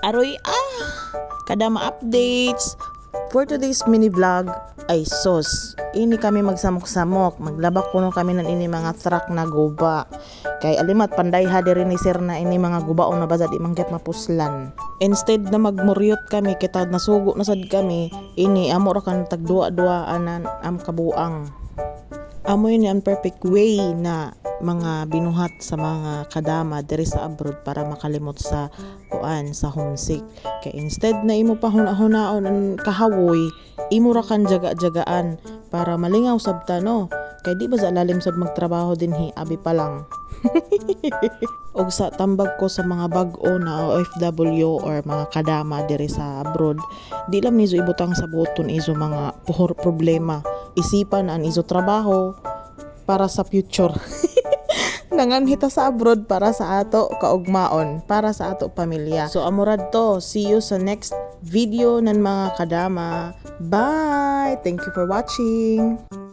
Aroy kadama updates. For today's mini vlog ay sos. Ini kami magsamok-samok. Maglabak kuno kami ng ini mga truck na guba. Kay alimat panday ha diri ni sir na ini mga guba o na baza di manggit mapuslan. Instead na magmuryot kami kita nasugo na sad kami, ini amo ra kan tagduwa-duwa anan am kabuang. Amo yun ang perfect way na mga binuhat sa mga kadama diri sa abroad para makalimot sa kuan sa homesick. Kay instead na imo pa hunahunaon ang kahawoy, imo ra kan jaga-jagaan para malingaw sabta no. Kay di ba sa lalim sad magtrabaho dinhi abi pa lang. Og sa tambag ko sa mga bag-o na OFW or mga kadama diri sa abroad, di lang nizo ibutang sa buton izo mga puhor problema. Isipan an izo trabaho para sa future. Nanganhita sa abroad para sa ato kaugmaon, para sa ato pamilya. So amurad to, see you sa next video ng mga kadama. Bye! Thank you for watching!